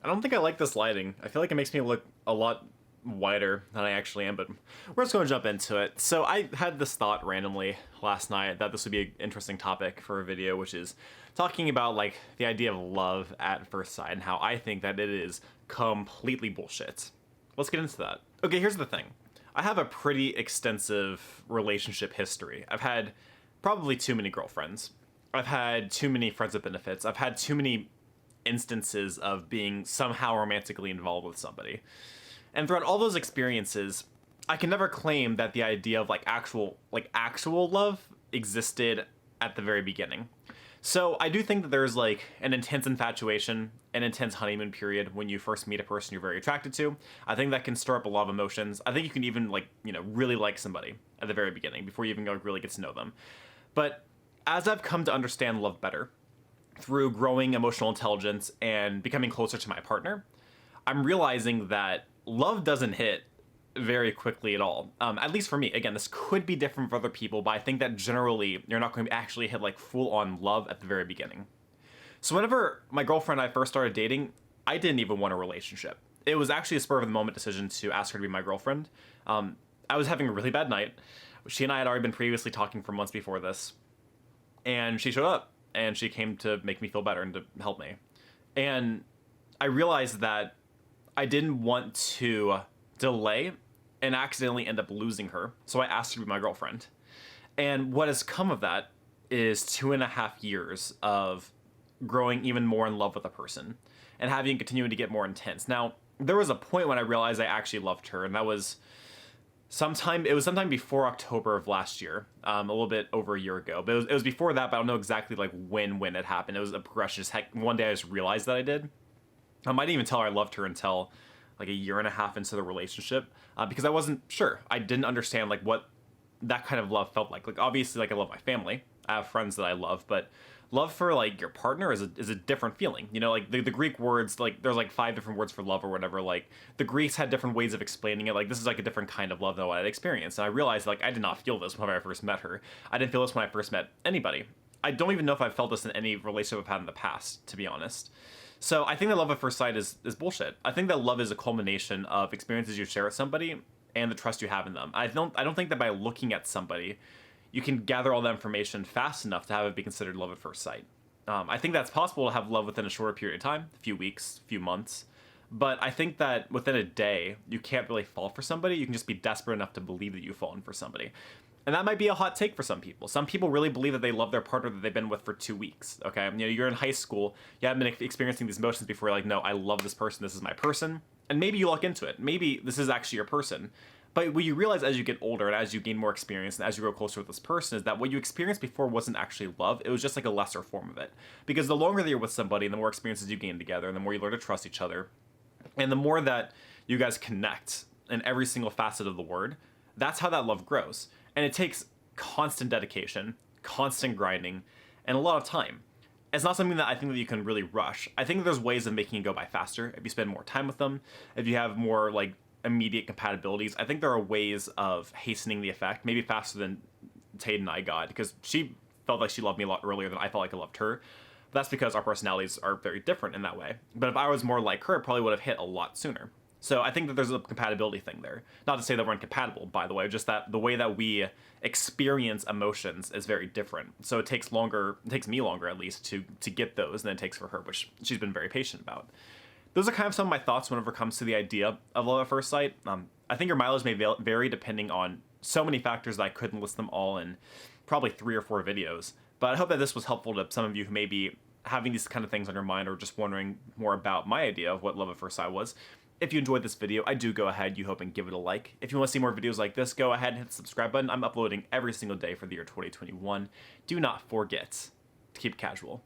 I don't think I like this lighting. I feel like it makes me look a lot whiter than I actually am, but we're just going to jump into it. So I had this thought randomly last night that this would be an interesting topic for a video, which is talking about like the idea of love at first sight and how I think that it is completely bullshit. Let's get into that. Okay, here's the thing. I have a pretty extensive relationship history. I've had probably too many girlfriends. I've had too many friends with benefits. I've had too many instances of being somehow romantically involved with somebody. And throughout all those experiences, I can never claim that the idea of actual love existed at the very beginning. So I do think that there's like an intense infatuation, an intense honeymoon period when you first meet a person you're very attracted to. I think that can stir up a lot of emotions. I think you can even really like somebody at the very beginning before you even really get to know them. But as I've come to understand love better through growing emotional intelligence and becoming closer to my partner, I'm realizing that love doesn't hit very quickly at all. At least for me. Again, this could be different for other people, but I think that generally you're not going to actually hit like full-on love at the very beginning. So whenever my girlfriend and I first started dating, I didn't even want a relationship. It was actually a spur-of-the-moment decision to ask her to be my girlfriend. I was having a really bad night. She and I had already been previously talking for months before this, and she showed up, and she came to make me feel better and to help me. And I realized that I didn't want to delay and accidentally end up losing her, so I asked her to be my girlfriend. And what has come of that is 2.5 years of growing even more in love with a person and having it continuing to get more intense. Now, there was a point when I realized I actually loved her, and that was sometime before October of last year, a little bit over a year ago. But it was before that, but I don't know exactly like when it happened. It was a progression. Just one day I just realized that I did. I might even tell her I loved her until like a year and a half into the relationship, because I wasn't sure. I didn't understand like what that kind of love felt like. Like obviously, like I love my family. I have friends that I love, but love for like your partner is a different feeling. You know, like the Greek words, like there's like 5 different words for love or whatever. Like the Greeks had different ways of explaining it. Like this is like a different kind of love than what I'd experienced. And I realized like I did not feel this when I first met her. I didn't feel this when I first met anybody. I don't even know if I've felt this in any relationship I've had in the past, to be honest. So I think that love at first sight is bullshit. I think that love is a culmination of experiences you share with somebody and the trust you have in them. I don't think that by looking at somebody, you can gather all that information fast enough to have it be considered love at first sight. I think that's possible to have love within a shorter period of time, a few weeks, a few months. But I think that within a day, you can't really fall for somebody. You can just be desperate enough to believe that you've fallen for somebody. And that might be a hot take for some people. Some people really believe that they love their partner that they've been with for 2 weeks, okay? You know, you're in high school, you haven't been experiencing these emotions before, you're like, no, I love this person, this is my person. And maybe you look into it. Maybe this is actually your person. But what you realize as you get older and as you gain more experience and as you grow closer with this person is that what you experienced before wasn't actually love. It was just like a lesser form of it. Because the longer that you're with somebody and the more experiences you gain together and the more you learn to trust each other and the more that you guys connect in every single facet of the word, that's how that love grows. And it takes constant dedication, constant grinding, and a lot of time. It's not something that I think that you can really rush. I think there's ways of making it go by faster if you spend more time with them, if you have more like immediate compatibilities. I think there are ways of hastening the effect, maybe faster than Tate and I got, because she felt like she loved me a lot earlier than I felt like I loved her. But that's because our personalities are very different in that way. But if I was more like her, it probably would have hit a lot sooner. So I think that there's a compatibility thing there. Not to say that we're incompatible, by the way, just that the way that we experience emotions is very different. So it takes me longer at least, to get those than it takes for her, which she's been very patient about. Those are kind of some of my thoughts whenever it comes to the idea of love at first sight. I think your mileage may vary depending on so many factors that I couldn't list them all in probably 3 or 4 videos. But I hope that this was helpful to some of you who may be having these kind of things on your mind or just wondering more about my idea of what love at first sight was. If you enjoyed this video, I do go ahead, you hope, and give it a like. If you want to see more videos like this, go ahead and hit the subscribe button. I'm uploading every single day for the year 2021. Do not forget to keep casual.